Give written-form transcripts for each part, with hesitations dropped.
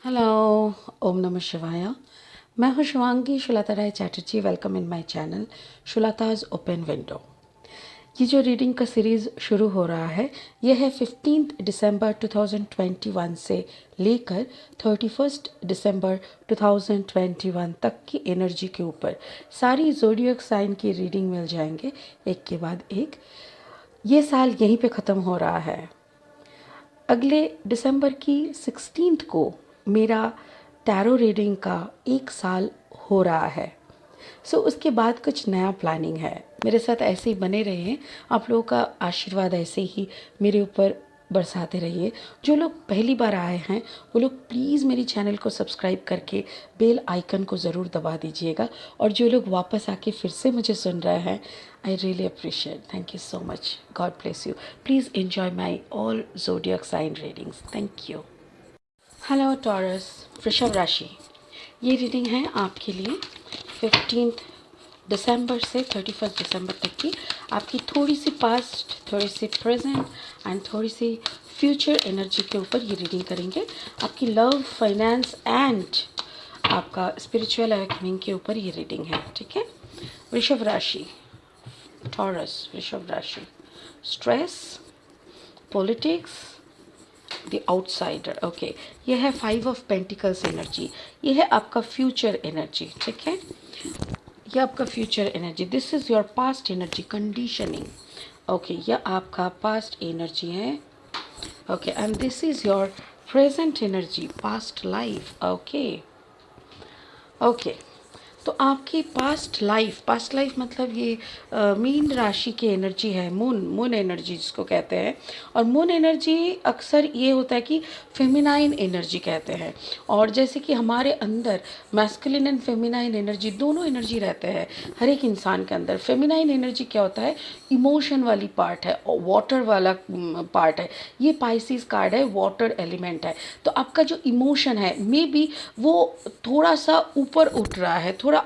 Hello, ओम नमः शिवाय। मैं हूँ Shivangi Shulta Rai Chatterjee. Welcome in my channel Shulta's open window. ये जो रीडिंग का सीरीज़ शुरू हो रहा है ये है 15 दिसंबर 2021 से लेकर 31 दिसंबर 2021 तक की एनर्जी के ऊपर सारी ज़ोडिएक साइन की रीडिंग मिल जाएंगे एक के बाद एक। ये साल यहीं पे ख़त्म हो रहा है। अगले दिसंबर की 16 को मेरा टैरो रीडिंग का एक साल हो रहा है। उसके बाद कुछ नया प्लानिंग है। मेरे साथ ऐसे ही बने रहिए, आप लोगों का आशीर्वाद ऐसे ही मेरे ऊपर बरसाते रहिए। जो लोग पहली बार आए हैं वो लोग प्लीज़ मेरी चैनल को सब्सक्राइब करके बेल आइकन को ज़रूर दबा दीजिएगा। और जो लोग वापस आके फिर से मुझे सुन रहे हैं, I really appreciate. Thank you so much. God bless you. Please enjoy my all zodiac sign readings. Thank you. Hello Taurus, वृषभ राशि। ये रीडिंग है आपके लिए 15 दिसंबर से 31 दिसंबर तक की। आपकी थोड़ी सी पास्ट, थोड़ी सी प्रेजेंट एंड थोड़ी सी फ्यूचर एनर्जी के ऊपर ये रीडिंग करेंगे। आपकी लव, फाइनेंस एंड आपका स्पिरिचुअल अवेकनिंग के ऊपर ये रीडिंग है, ठीक है। वृषभ राशि, टॉरस वृषभ राशि। Stress, politics, the outsider. Okay, ये है 5 ऑफ पेंटिकल्स एनर्जी। ये है आपका फ्यूचर एनर्जी, ठीक है। ये आपका future energy, this is your past energy conditioning. Okay, यह आपका पास्ट एनर्जी है। Okay, and this is your present energy, past life. Okay okay, तो आपकी पास्ट लाइफ मतलब ये मीन राशि की एनर्जी है। मून एनर्जी जिसको कहते हैं। और मून एनर्जी अक्सर ये होता है कि फेमिनाइन एनर्जी कहते हैं। और जैसे कि हमारे अंदर मैस्कुलिन एंड फेमिनाइन एनर्जी दोनों एनर्जी रहते हैं हर एक इंसान के अंदर। फेमिनाइन एनर्जी क्या होता है, इमोशन वाली पार्ट है और वाटर वाला पार्ट है। ये पाइसिस कार्ड है, वाटर एलिमेंट है। तो आपका जो इमोशन है मे बी वो थोड़ा सा ऊपर उठ रहा है, थोड़ा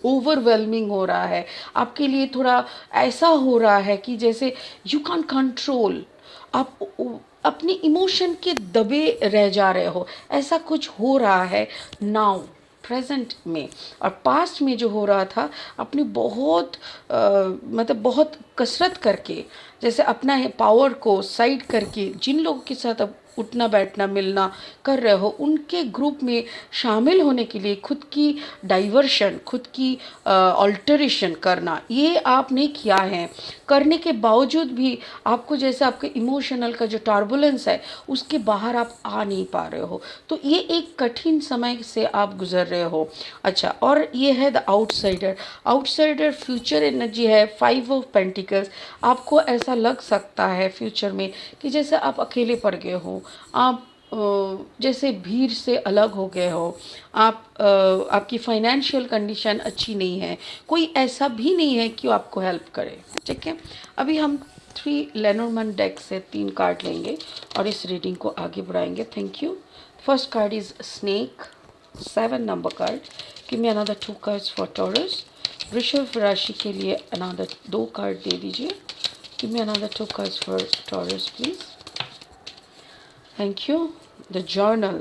ओवरवेलमिंग हो रहा है आपके लिए। थोड़ा ऐसा हो रहा है कि जैसे यू कैन कंट्रोल, आप अपनी इमोशन के दबे रह जा रहे हो, ऐसा कुछ हो रहा है नाउ प्रेजेंट में। और पास्ट में जो हो रहा था, अपनी बहुत मतलब बहुत कसरत करके, जैसे अपना पावर को साइड करके जिन लोगों के साथ अब उठना बैठना मिलना कर रहे हो, उनके ग्रुप में शामिल होने के लिए खुद की डाइवर्शन, खुद की ऑल्टरेशन करना, ये आपने किया है। करने के बावजूद भी आपको जैसे आपके इमोशनल का जो टर्बुलेंस है उसके बाहर आप आ नहीं पा रहे हो। तो ये एक कठिन समय से आप गुजर रहे हो। अच्छा, और ये है the outsider. Outsider future energy है, 5 ऑफ पेंटिकल्स। आपको ऐसा लग सकता है फ्यूचर में कि जैसे आप अकेले पड़ गए हो, आप जैसे भीड़ से अलग हो गए हो, आप आपकी फाइनेंशियल कंडीशन अच्छी नहीं है, कोई ऐसा भी नहीं है कि आपको हेल्प करे, ठीक है। अभी हम 3 लेनोर्मन डेक से 3 कार्ड लेंगे और इस रीडिंग को आगे बढ़ाएंगे। Thank you. First card is snake, 7 number card. Give me another 2 cards for taurus. वृषभ राशि के लिए अनदर 2 कार्ड दे दीजिए। Give me another 2 cards for taurus please. Thank you. The journal.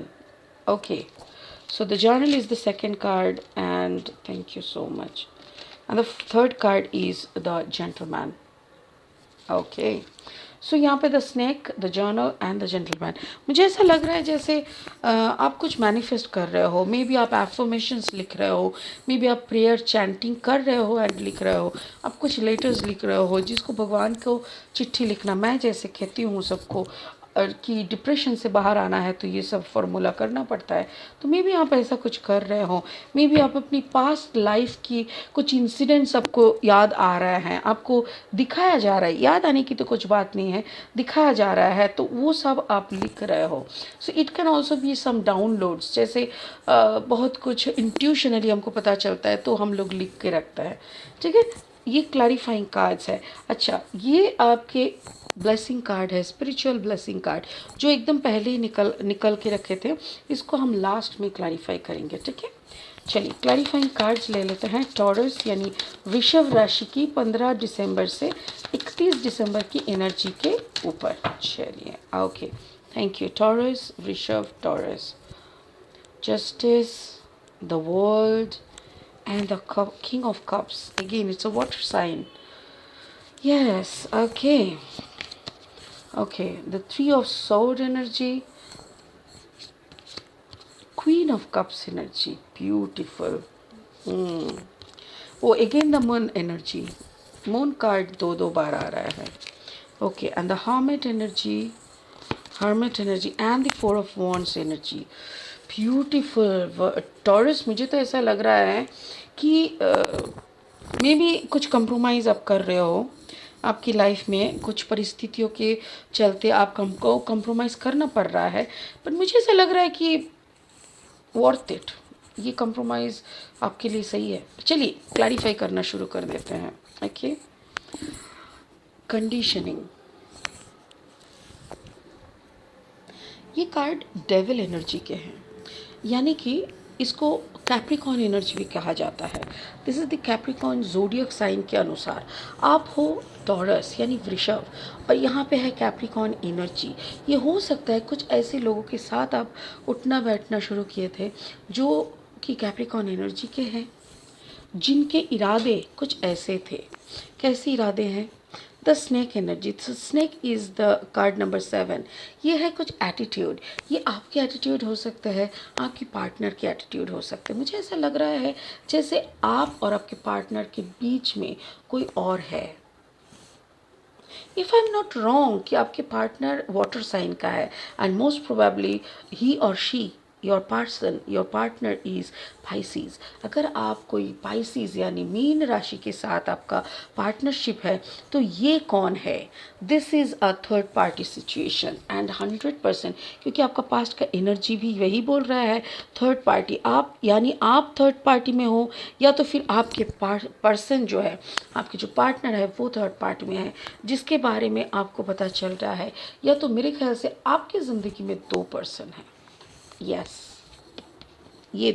Okay. So the journal is the second card, and thank you so much. And the third card is the gentleman. Okay. सो यहाँ पे the snake, the journal and the gentleman. मुझे ऐसा लग रहा है जैसे आप कुछ मैनिफेस्ट कर रहे हो। मे बी आप एफर्मेशंस लिख रहे हो, मे बी आप प्रेयर चैंटिंग कर रहे हो एंड लिख रहे हो, आप कुछ लेटर्स लिख रहे हो जिसको भगवान को चिट्ठी लिखना, मैं जैसे कहती हूँ सबको कि डिप्रेशन से बाहर आना है तो ये सब फॉर्मूला करना पड़ता है। तो मे बी आप ऐसा कुछ कर रहे हो। मे बी आप अपनी पास्ट लाइफ की कुछ इंसिडेंट्स आपको याद आ रहे हैं, आपको दिखाया जा रहा है। याद आने की तो कुछ बात नहीं है, दिखाया जा रहा है, तो वो सब आप लिख रहे हो। So it can also be some downloads, जैसे बहुत कुछ इंट्यूशनली हमको पता चलता है तो हम लोग लिख के रखते हैं, ठीक है। ये क्लैरिफाइंग कार्ड्स है। अच्छा, ये आपके ब्लेसिंग कार्ड है, स्पिरिचुअल ब्लेसिंग कार्ड, जो एकदम पहले ही निकल के रखे थे। इसको हम लास्ट में क्लैरिफाई करेंगे, ठीक है। चलिए क्लैरिफाइंग कार्ड्स ले लेते हैं। टॉरस यानी वृषभ राशि की 15 दिसंबर से 31 दिसंबर की एनर्जी के ऊपर। चलिए ओके, थैंक यू। टॉरस, वृषभ, taurus. Justice, the world, and the King of Cups. Again, it's a water sign. Yes, okay. Okay, the Three of Sword energy, Queen of Cups energy. Beautiful. Oh, again the Moon energy. Moon card दो बार आ रहा है. Okay, and the Hermit energy, and the Four of Wands energy. Beautiful. Taurus, मुझे तो ऐसा लग रहा है कि मे बी कुछ कंप्रोमाइज़ आप कर रहे हो आपकी लाइफ में, कुछ परिस्थितियों के चलते आपको कंप्रोमाइज़ करना पड़ रहा है, पर मुझे ऐसा लग रहा है कि वर्थ इट, ये कंप्रोमाइज़ आपके लिए सही है. चलिए क्लैरिफाई करना शुरू कर देते हैं. Okay, conditioning. ये कार्ड डेविल एनर्जी के हैं, यानी कि इसको कैप्रिकॉर्न एनर्जी भी कहा जाता है. This is the Capricorn zodiac sign के अनुसार. आप हो टॉरस यानी वृषभ, और यहाँ पे है कैप्रिकॉर्न एनर्जी. ये हो सकता है कुछ ऐसे लोगों के साथ आप उठना बैठना शुरू किए थे जो कि कैप्रिकॉर्न एनर्जी के हैं, जिनके इरादे कुछ ऐसे थे. कैसे इरादे हैं? The snake energy. Snake is the card number 7. ये है कुछ एटीट्यूड. ये आपके एटीट्यूड हो सकता है, आपकी पार्टनर के एटीट्यूड हो सकते हैं. मुझे ऐसा लग रहा है जैसे आप और आपके पार्टनर के बीच में कोई और है. If I am not wrong कि आपके पार्टनर वाटर साइन का है, एंड मोस्ट प्रोबेबली ही और she, your partner is Pisces. अगर आप कोई पाइसीज यानी मीन राशि के साथ आपका पार्टनरशिप है, तो ये कौन है? This is a third party situation, and 100%, क्योंकि आपका पास्ट का एनर्जी भी वही बोल रहा है, थर्ड पार्टी. आप यानी आप थर्ड पार्टी में हो, या तो फिर आपके पर्सन जो है, आपके जो पार्टनर है वो थर्ड पार्टी में है, जिसके बारे में आपको पता चल रहा है. या तो मेरे ख्याल से आपकी ज़िंदगी में 2 पर्सन हैं. यस, ये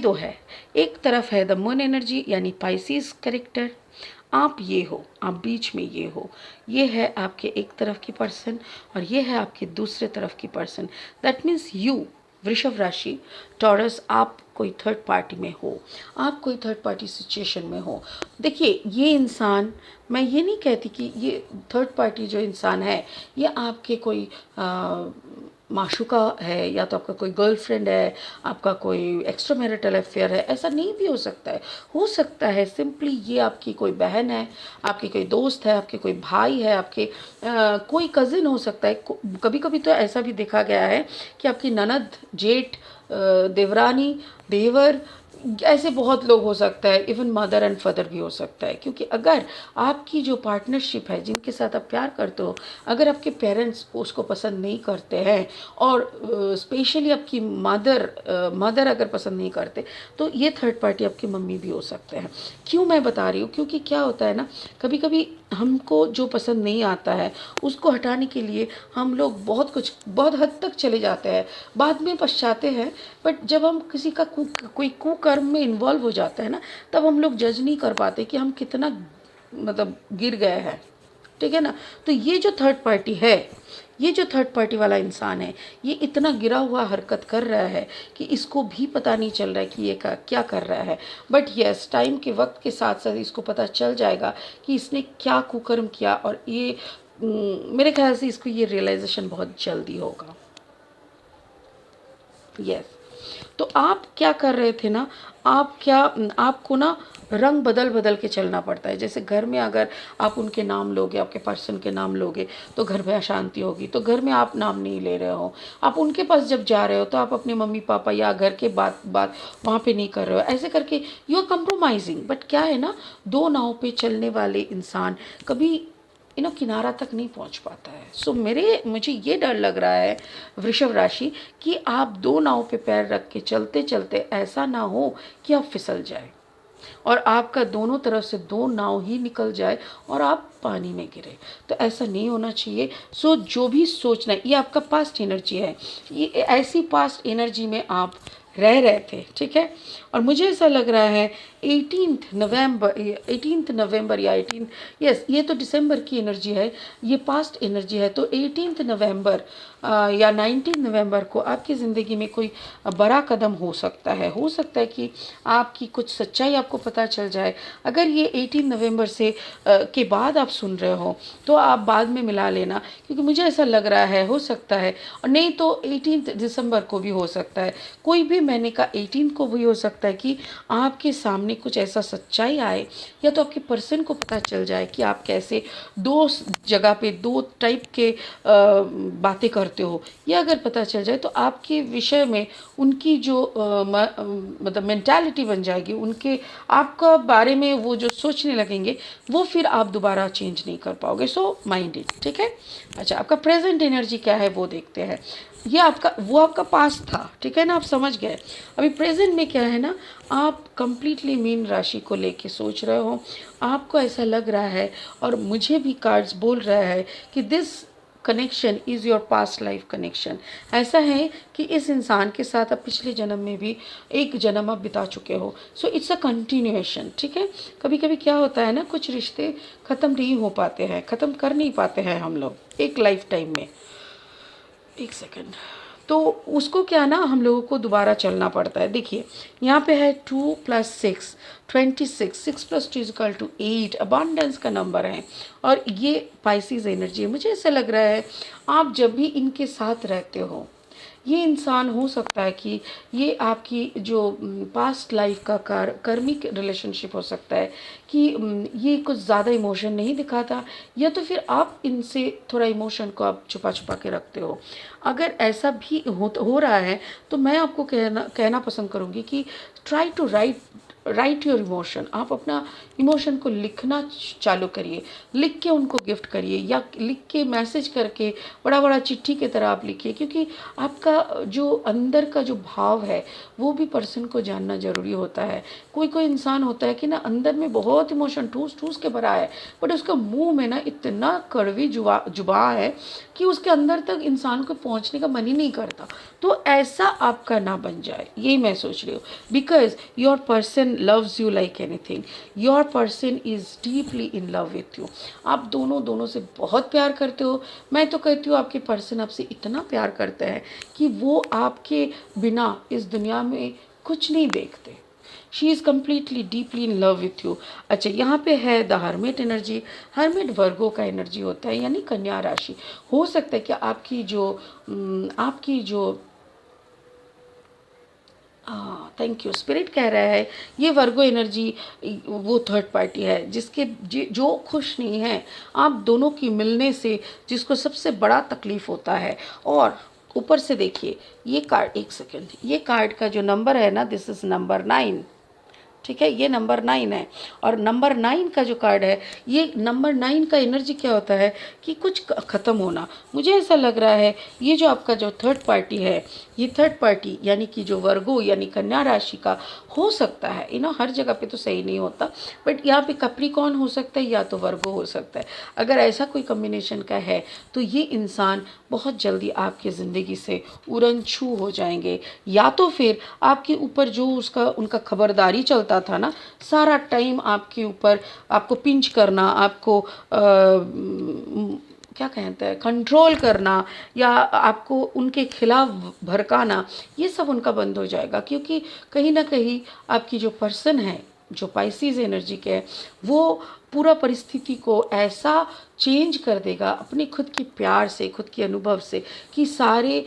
दो है. एक तरफ है द मून एनर्जी यानी पाइसिस कैरेक्टर, आप ये हो, आप बीच में ये हो. ये है आपके एक तरफ की पर्सन, और ये है आपके दूसरे तरफ की पर्सन. दैट मीन्स यू वृषभ राशि, टॉरस, आप कोई थर्ड पार्टी में हो, आप कोई थर्ड पार्टी सिचुएशन में हो. देखिए, ये इंसान, मैं ये नहीं कहती कि ये थर्ड पार्टी जो इंसान है ये आपके कोई माशूका है, या तो आपका कोई गर्लफ्रेंड है, आपका कोई एक्स्ट्रा मैरिटल अफेयर है. ऐसा नहीं भी हो सकता है. हो सकता है सिंपली ये आपकी कोई बहन है, आपकी कोई दोस्त है, आपके कोई भाई है, आपके कोई कज़िन हो सकता है. कभी कभी तो ऐसा भी देखा गया है कि आपकी ननद, जेठ, देवरानी, देवर, ऐसे बहुत लोग हो सकता है. इवन मदर एंड फादर भी हो सकता है. क्योंकि अगर आपकी जो पार्टनरशिप है, जिनके साथ आप प्यार करते हो, अगर आपके पेरेंट्स उसको पसंद नहीं करते हैं, और स्पेशली आपकी मदर अगर पसंद नहीं करते, तो ये थर्ड पार्टी आपकी मम्मी भी हो सकते हैं. क्यों मैं बता रही हूँ? क्योंकि क्या होता है ना, कभी कभी हमको जो पसंद नहीं आता है उसको हटाने के लिए हम लोग बहुत हद तक चले जाते हैं, बाद में पछताते हैं. बट जब हम किसी का कोई कुकर्म में इन्वॉल्व हो जाता है ना, तब हम लोग जज नहीं कर पाते कि हम कितना मतलब गिर गए हैं. ठीक है ना? तो ये जो थर्ड पार्टी है, ये जो थर्ड पार्टी वाला इंसान है, ये इतना गिरा हुआ हरकत कर रहा है कि इसको भी पता नहीं चल रहा है कि ये क्या कर रहा है. बट यस, टाइम के वक्त के साथ साथ इसको पता चल जाएगा कि इसने क्या कुकर्म किया, और ये मेरे ख्याल से इसको ये रियलाइजेशन बहुत जल्दी होगा. यस. तो आप क्या कर रहे थे ना, आपको ना रंग बदल बदल के चलना पड़ता है. जैसे घर में अगर आप उनके नाम लोगे, आपके पर्सन के नाम लोगे, तो घर में अशांति होगी. तो घर में आप नाम नहीं ले रहे हो, आप उनके पास जब जा रहे हो तो आप अपने मम्मी पापा या घर के बात वहाँ पे नहीं कर रहे हो. ऐसे करके यू आर कंप्रोमाइजिंग. बट क्या है ना, 2 नाव पे चलने वाले इंसान कभी किनारा तक नहीं पहुंच पाता है. सो मुझे ये डर लग रहा है वृषभ राशि, कि आप 2 नाव पे पैर रख के चलते चलते ऐसा ना हो कि आप फिसल जाए, और आपका दोनों तरफ से 2 नाव ही निकल जाए और आप पानी में गिरे. तो ऐसा नहीं होना चाहिए. सो जो भी सोचना है, ये आपका पास्ट एनर्जी है, ये ऐसी पास्ट एनर्जी में आप रह रहे थे. ठीक है? और मुझे ऐसा लग रहा है 18th नवंबर या 18, यस ये तो दिसंबर की एनर्जी है, ये पास्ट एनर्जी है। तो 18th नवंबर या 19 नवंबर को आपकी ज़िंदगी में कोई बड़ा कदम हो सकता है। कि आपकी कुछ सच्चाई आपको पता चल जाए। अगर ये 18 नवंबर से के बाद आप सुन रहे हो तो आप बाद में मिला लेना, क्योंकि मुझे ऐसा लग रहा है हो सकता है, और नहीं तो 18 दिसंबर को भी हो सकता है, कोई भी महीने का 18 को भी हो सकता है कि आपके सामने कुछ ऐसा सच्चाई आए, या तो आपके पर्सन को पता चल जाए कि आप कैसे दो जगह पे दो टाइप के बातें करते हो। या अगर पता चल जाए तो आपके विषय में उनकी जो मतलब मेंटालिटी बन जाएगी, उनके आपका बारे में वो जो सोचने लगेंगे वो फिर आप दोबारा चेंज नहीं कर पाओगे। सो माइंड इट, ठीक है। अच्छा, आपका प्रेजेंट एनर्जी क्या है वो देखते हैं। ये आपका पास्ट था, ठीक है ना, आप समझ गए। अभी प्रेजेंट में क्या है ना, आप कंप्लीटली मीन राशि को लेके सोच रहे हो, आपको ऐसा लग रहा है, और मुझे भी कार्ड्स बोल रहा है कि this connection is your past life connection. ऐसा है कि इस इंसान के साथ आप पिछले जन्म में भी एक जन्म आप बिता चुके हो। सो इट्स अ कंटिन्यूएशन, ठीक है। कभी कभी क्या होता है ना, कुछ रिश्ते ख़त्म नहीं हो पाते हैं, ख़त्म कर नहीं पाते हैं हम लोग एक लाइफ टाइम में। एक सेकेंड। तो उसको क्या ना, हम लोगों को दोबारा चलना पड़ता है। देखिए यहाँ पे है 2 + 6 26, 6 + 2 = 8, अबांडेंस का नंबर है, और ये पाइसिस एनर्जी है। मुझे ऐसा लग रहा है आप जब भी इनके साथ रहते हो, ये इंसान हो सकता है कि ये आपकी जो पास्ट लाइफ का कर्मिक रिलेशनशिप हो सकता है कि ये कुछ ज़्यादा इमोशन नहीं दिखाता, या तो फिर आप इनसे थोड़ा इमोशन को आप छुपा छुपा के रखते हो। अगर ऐसा भी हो रहा है तो मैं आपको कहना पसंद करूँगी कि try to write your emotion. आप अपना इमोशन को लिखना चालू करिए, लिख के उनको गिफ्ट करिए, या लिख के मैसेज करके बड़ा बड़ा चिट्ठी की तरह आप लिखिए, क्योंकि आपका जो अंदर का जो भाव है वो भी पर्सन को जानना ज़रूरी होता है। कोई कोई इंसान होता है कि ना अंदर में बहुत इमोशन ठूस ठूस के भरा है, बट उसका मुंह में ना इतना कड़वी जुबा है कि उसके अंदर तक इंसान को पहुंचने का मन ही नहीं करता। तो ऐसा आपका ना बन जाए, यही मैं सोच रही हूँ। Because your person loves you like anything, your person is deeply in love with you. आप दोनों से बहुत प्यार करते हो। मैं तो कहती हूँ आपके पर्सन आपसे इतना प्यार करते हैं कि वो आपके बिना इस दुनिया में कुछ नहीं देखते। She is completely deeply in love with you. अच्छा, यहाँ पे है द हर्मिट एनर्जी। हर्मिट वर्गो का एनर्जी होता है, यानी कन्या राशि। हो सकता है कि आपकी जो थैंक यू, स्पिरिट कह रहा है ये वर्गो एनर्जी वो थर्ड पार्टी है जिसके जो खुश नहीं है आप दोनों की मिलने से, जिसको सबसे बड़ा तकलीफ होता है। और ऊपर से देखिए ये कार्ड, एक सेकेंड, ये कार्ड का जो नंबर है ना, दिस इज़ नंबर 9, ठीक है, ये नंबर 9 है। और नंबर 9 का जो कार्ड है, ये नंबर 9 का एनर्जी क्या होता है कि कुछ ख़त्म होना। मुझे ऐसा लग रहा है ये जो आपका जो थर्ड पार्टी है, ये थर्ड पार्टी यानी कि जो वर्गो यानी कन्या राशि का हो सकता है, हर जगह पे तो सही नहीं होता, बट यहाँ पे कैप्रिकॉर्न हो सकता है या तो वर्गो हो सकता है। अगर ऐसा कोई कम्बिनेशन का है तो ये इंसान बहुत जल्दी आपकी ज़िंदगी से उड़न छू हो जाएंगे, या तो फिर आपके ऊपर जो उनका खबरदारी चलता था ना, सारा टाइम आपके ऊपर आपको पिंच करना, आपको क्या कहते हैं कंट्रोल करना, या आपको उनके खिलाफ भड़काना, ये सब उनका बंद हो जाएगा। क्योंकि कहीं ना कहीं आपकी जो पर्सन है, जो पाइसिस एनर्जी के है, वो पूरा परिस्थिति को ऐसा चेंज कर देगा अपने खुद के प्यार से, खुद के अनुभव से, कि सारे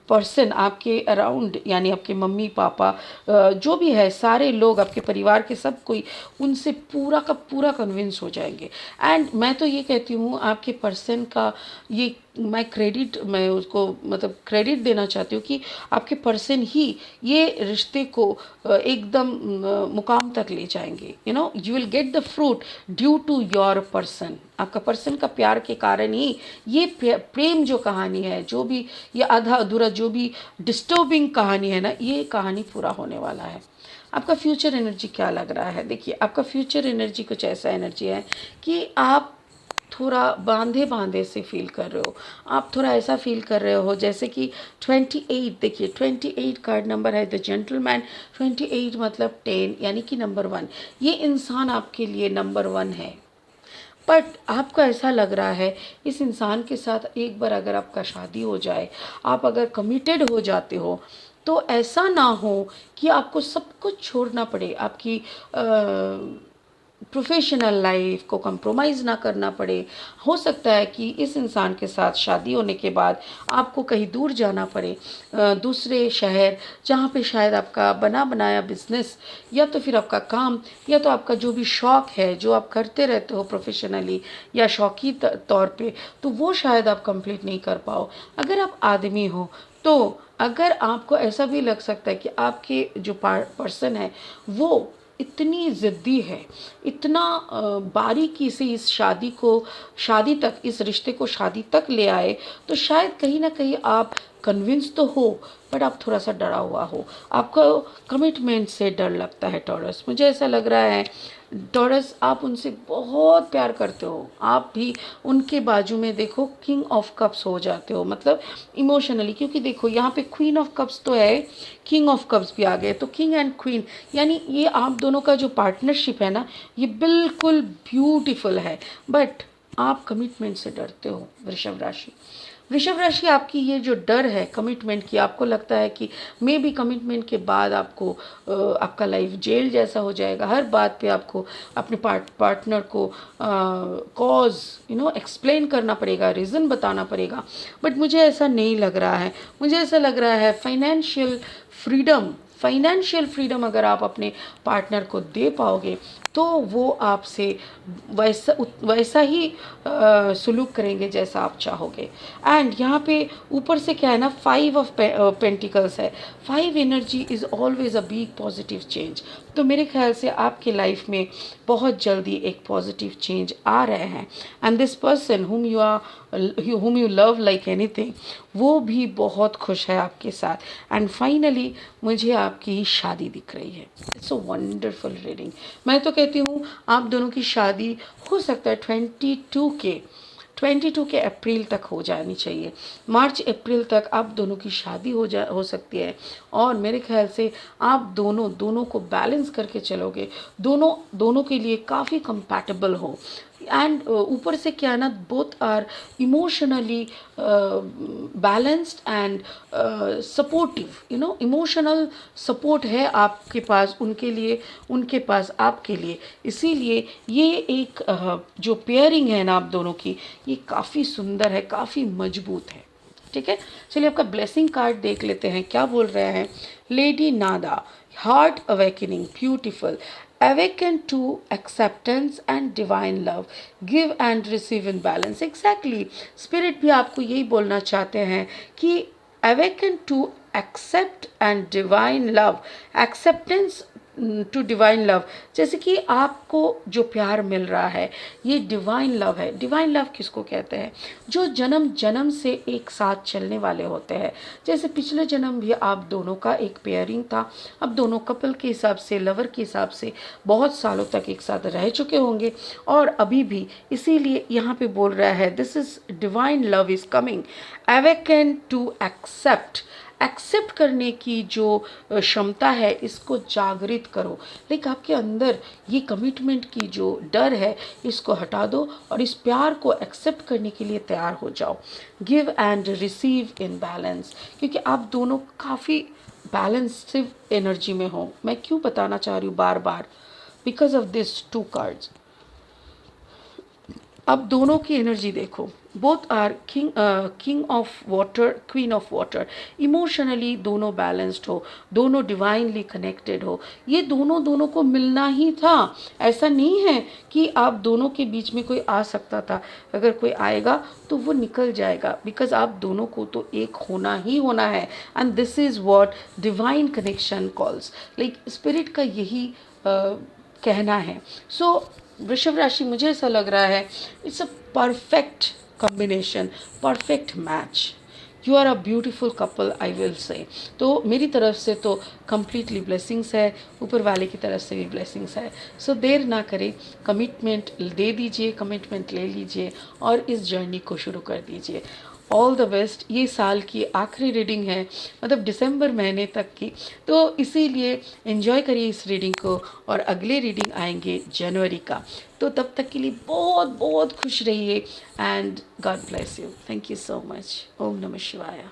पर्सन आपके अराउंड यानी आपके मम्मी पापा जो भी है, सारे लोग आपके परिवार के सब कोई उनसे पूरा का पूरा कन्विंस हो जाएंगे। एंड मैं तो ये कहती हूँ आपके पर्सन का ये मैं उसको मतलब क्रेडिट देना चाहती हूँ कि आपके पर्सन ही ये रिश्ते को एकदम मुकाम तक ले जाएंगे। You will get the fruit due to your person. आपका पर्सन का प्यार के कारण ही ये प्रेम जो कहानी है, जो भी ये आधा अधूरा जो भी डिस्टर्बिंग कहानी है ना, ये कहानी पूरा होने वाला है। आपका फ्यूचर एनर्जी क्या लग रहा है? देखिए आपका फ्यूचर एनर्जी कुछ ऐसा एनर्जी है कि आप थोड़ा बांधे बांधे से फील कर रहे हो, आप थोड़ा ऐसा फील कर रहे हो जैसे कि 28, देखिए 28 कार्ड नंबर है द जेंटलमैन। 28 मतलब 10 यानी कि नंबर 1। ये इंसान आपके लिए नंबर 1 है। बट आपको ऐसा लग रहा है इस इंसान के साथ एक बार अगर आपका शादी हो जाए, आप अगर कमिटेड हो जाते हो, तो ऐसा ना हो कि आपको सब कुछ छोड़ना पड़े, आपकी प्रोफेशनल लाइफ को कंप्रोमाइज़ ना करना पड़े। हो सकता है कि इस इंसान के साथ शादी होने के बाद आपको कहीं दूर जाना पड़े, दूसरे शहर, जहाँ पे शायद आपका बना बनाया बिजनेस या तो फिर आपका काम या तो आपका जो भी शौक़ है जो आप करते रहते हो प्रोफेशनली या शौकी तौर पे, तो वो शायद आप कंप्लीट नहीं कर पाओ। अगर आप आदमी हो तो अगर आपको ऐसा भी लग सकता है कि आपके जो पर्सन है वो इतनी ज़िद्दी है, इतना बारीकी से इस शादी तक, इस रिश्ते को शादी तक ले आए, तो शायद कहीं ना कहीं आप कन्विंस तो हो बट आप थोड़ा सा डरा हुआ हो, आपको कमिटमेंट से डर लगता है टॉरस। मुझे ऐसा लग रहा है टॉरस आप उनसे बहुत प्यार करते हो, आप भी उनके बाजू में देखो किंग ऑफ कप्स हो जाते हो, मतलब इमोशनली, क्योंकि देखो यहाँ पे क्वीन ऑफ कप्स तो है, किंग ऑफ कप्स भी आ गए, तो किंग एंड क्वीन यानी ये आप दोनों का जो पार्टनरशिप है ना, ये बिल्कुल ब्यूटीफुल है। बट आप कमिटमेंट से डरते हो वृषभ राशि। वृषभ राशि आपकी ये जो डर है कमिटमेंट की, आपको लगता है कि मे बी कमिटमेंट के बाद आपको आपका लाइफ जेल जैसा हो जाएगा, हर बात पे आपको अपने पार्टनर को कॉज एक्सप्लेन करना पड़ेगा, रीज़न बताना पड़ेगा। बट मुझे ऐसा नहीं लग रहा है, मुझे ऐसा लग रहा है फाइनेंशियल फ्रीडम अगर आप अपने पार्टनर को दे पाओगे तो वो आपसे वैसा ही सुलूक करेंगे जैसा आप चाहोगे। एंड यहाँ पे ऊपर से क्या है ना, 5 ऑफ पेंटिकल्स है। 5 energy is always a big positive change. तो मेरे ख्याल से आपके लाइफ में बहुत जल्दी एक पॉजिटिव चेंज आ रहे हैं। And this person whom you love like anything, वो भी बहुत खुश है आपके साथ। एंड फाइनली मुझे आपकी शादी दिख रही है। It's a wonderful reading. मैं तो कहती हूँ आप दोनों की शादी हो सकता है 22 के अप्रैल तक हो जानी चाहिए। मार्च अप्रैल तक आप दोनों की शादी हो सकती है। और मेरे ख्याल से आप दोनों को बैलेंस करके चलोगे, दोनों के लिए काफ़ी कंपैटिबल हो। एंड ऊपर से क्या ना, both are emotionally balanced and supportive, emotional support है आपके पास उनके पास आपके लिए। इसीलिए ये एक जो पेयरिंग है ना आप दोनों की, ये काफ़ी सुंदर है, काफ़ी मजबूत है। ठीक है, चलिए आपका ब्लेसिंग कार्ड देख लेते हैं क्या बोल रहे हैं। Lady Nada, heart awakening, beautiful, awaken to acceptance and divine love, give and receive in balance। Exactly, spirit भी आपको यही बोलना चाहते हैं कि awaken to accept and divine love, acceptance to divine love. जैसे कि आपको जो प्यार मिल रहा है ये डिवाइन लव है। डिवाइन लव किसको कहते हैं? जो जन्म जन्म से एक साथ चलने वाले होते हैं। जैसे पिछले जन्म भी आप दोनों का एक पेयरिंग था, अब दोनों कपल के हिसाब से, लवर के हिसाब से बहुत सालों तक एक साथ रह चुके होंगे और अभी भी। इसीलिए यहाँ पे बोल रहा है this is divine love is coming, awaken to accept करने की जो क्षमता है इसको जागृत करो। लाइक आपके अंदर ये कमिटमेंट की जो डर है इसको हटा दो और इस प्यार को एक्सेप्ट करने के लिए तैयार हो जाओ। Give and receive in balance, क्योंकि आप दोनों काफ़ी बैलेंसिव एनर्जी में हो। मैं क्यों बताना चाह रही हूँ बार बार, बिकॉज ऑफ दिस 2 कार्ड्स। अब दोनों की एनर्जी देखो, both are king of water, queen of water. Emotionally दोनों बैलेंस्ड हो, दोनों डिवाइनली कनेक्टेड हो। ये दोनों को मिलना ही था। ऐसा नहीं है कि आप दोनों के बीच में कोई आ सकता था। अगर कोई आएगा तो वो निकल जाएगा, बिकॉज आप दोनों को तो एक होना ही होना है। And this is what divine connection calls, like spirit का यही कहना है। सो वृषभ राशि, मुझे ऐसा लग रहा है it's a perfect combination, perfect match. You are a beautiful couple, I will say. तो मेरी तरफ से तो कम्प्लीटली ब्लेसिंग्स है, ऊपर वाले की तरफ से भी ब्लेसिंग्स है। सो देर ना करें, कमिटमेंट दे दीजिए, कमिटमेंट ले लीजिए और इस जर्नी को शुरू कर दीजिए। All the best. ये साल की आखिरी रीडिंग है, मतलब दिसंबर महीने तक की, तो इसीलिए एंजॉय करिए इस रीडिंग को। और अगले रीडिंग आएंगे जनवरी का, तो तब तक के लिए बहुत बहुत खुश रहिए and God bless you. Thank you so much. ओम नमः शिवाय।